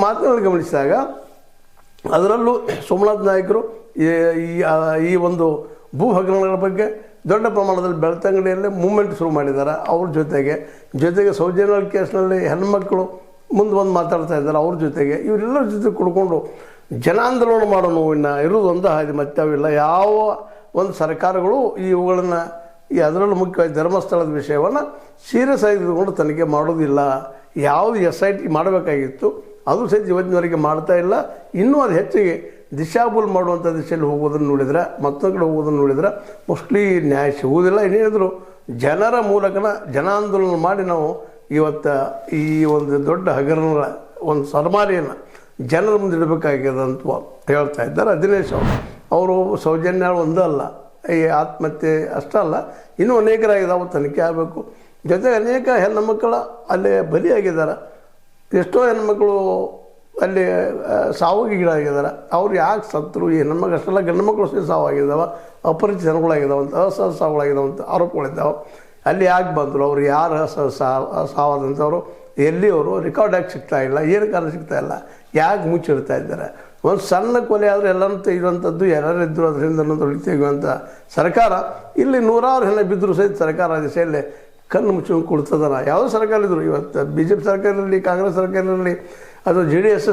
ಮಾತುಗಳನ್ನು ಗಮನಿಸಿದಾಗ ಅದರಲ್ಲೂ ಸೋಮನಾಥ್ ನಾಯಕರು ಈ ಒಂದು ಭೂ ಹಗರಣಗಳ ಬಗ್ಗೆ ದೊಡ್ಡ ಪ್ರಮಾಣದಲ್ಲಿ ಬೆಳ್ತಂಗಡಿಯಲ್ಲೇ ಮೂವ್ಮೆಂಟ್ ಶುರು ಮಾಡಿದ್ದಾರೆ. ಅವ್ರ ಜೊತೆಗೆ ಸೌಜನ್ಯ ಕೇಸ್ನಲ್ಲಿ ಹೆಣ್ಮಕ್ಳು ಮುಂದೆ ಬಂದು ಮಾತಾಡ್ತಾ ಇದ್ದಾರೆ. ಅವ್ರ ಜೊತೆಗೆ ಇವರೆಲ್ಲರ ಜೊತೆ ಕುಡ್ಕೊಂಡು ಜನಾಂದೋಲನ ಮಾಡೋ ನೋವಿನ ಇರೋದು ಒಂದು ಹಾದಿ ಮತ್ತೆ ಅವಿಲ್ಲ. ಯಾವ ಒಂದು ಸರ್ಕಾರಗಳು ಇವುಗಳನ್ನು ಅದರಲ್ಲೂ ಮುಖ್ಯವಾಗಿ ಧರ್ಮಸ್ಥಳದ ವಿಷಯವನ್ನು ಸೀರಿಯಸ್ ಆಗಿ ತೆಗೆದುಕೊಂಡು ತನಿಖೆ ಮಾಡೋದಿಲ್ಲ. ಯಾವುದು SIT ಮಾಡಬೇಕಾಗಿತ್ತು ಅದು ಸಹಿತ ಇವತ್ತಿನವರೆಗೆ ಮಾಡ್ತಾ ಇಲ್ಲ. ಇನ್ನೂ ಅದು ಹೆಚ್ಚಿಗೆ ದಿಶಾಬೂಲ್ ಮಾಡುವಂಥ ದಿಶೆಯಲ್ಲಿ ಹೋಗೋದನ್ನು ನೋಡಿದ್ರೆ, ಮತ್ತೊಂದು ಕಡೆ ಹೋಗೋದನ್ನು ನೋಡಿದ್ರೆ ಮೋಸ್ಟ್ಲಿ ನ್ಯಾಯ ಸಿಗುವುದಿಲ್ಲ. ಇನ್ನೇನಿದ್ರು ಜನರ ಮೂಲಕನ ಜನಾಂದೋಲನ ಮಾಡಿ ನಾವು ಇವತ್ತು ಈ ಒಂದು ದೊಡ್ಡ ಹಗರಣಗಳ ಒಂದು ಸರಮಾರಿಯನ್ನು ಜನರ ಮುಂದೆ ಇಡಬೇಕಾಗಿದೆ ಅಂತ ಹೇಳ್ತಾ ಇದ್ದಾರೆ ದಿನೇಶ್ ಅವರು. ಸೌಜನ್ಯ ಒಂದಲ್ಲ, ಈ ಆತ್ಮಹತ್ಯೆ ಅಷ್ಟಲ್ಲ, ಇನ್ನೂ ಅನೇಕರಾಗಿದ್ದಾವೆ, ತನಿಖೆ ಆಗಬೇಕು. ಜೊತೆಗೆ ಅನೇಕ ಹೆಣ್ಣುಮಕ್ಕಳ ಅಲ್ಲಿ ಬಲಿಯಾಗಿದ್ದಾರೆ. ಎಷ್ಟೋ ಹೆಣ್ಮಕ್ಳು ಅಲ್ಲಿ ಸಾವಿಗೀಡಾಗಿದ್ದಾರೆ. ಅವ್ರು ಯಾಕೆ ಸತ್ತರು, ಈ ಹೆಣ್ಮಕ್ಳು ಅಷ್ಟೆಲ್ಲ ಗಂಡು ಮಕ್ಕಳು ಸಹ ಸಾವಾಗಿದ್ದಾವೆ, ಅಪರಿಚಿತ ಜನಗಳಾಗಿದ್ದಾವಂತ, ಅಸಹ ಸಾವುಗಳಾಗಿದ್ದಾವಂತ ಆರೋಪಗಳಿದ್ದಾವೆ. ಅಲ್ಲಿ ಯಾಕೆ ಬಂದರು, ಅವ್ರು ಯಾರು ಸಾವಾದಂಥವ್ರು, ಎಲ್ಲಿಯವರು ರೆಕಾರ್ಡ್ ಆಗಿ ಸಿಗ್ತಾ ಇಲ್ಲ, ಏನು ಕಾರಣ ಸಿಗ್ತಾ ಇಲ್ಲ, ಯಾಕೆ ಮುಚ್ಚಿಡ್ತಾ ಇದ್ದಾರೆ. ಒಂದು ಸಣ್ಣ ಕೊಲೆ ಆದರೆ ಎಲ್ಲನೂ ತೆಗೆಯುವಂಥದ್ದು, ಯಾರ್ಯಾರಿದ್ದರು ಅದರಿಂದ ತೊಳಿ ತೆಗೆಯುವಂಥ ಸರ್ಕಾರ ಇಲ್ಲಿ ನೂರಾರು ಹೆಣ್ಣು ಬಿದ್ದರೂ ಸಹಿತ ಸರ್ಕಾರ ದಿಸೆಯಲ್ಲೇ ಕಣ್ಣು ಮುಚ್ಚಿಕೊಂಡು ಕೊಡ್ತದನ. ಯಾವುದೋ ಸರ್ಕಾರ ಇದ್ದರು, ಇವತ್ತು BJP ಸರ್ಕಾರ ಇರಲಿ, ಕಾಂಗ್ರೆಸ್ ಸರ್ಕಾರ ಇರಲಿ, ಅದು JDS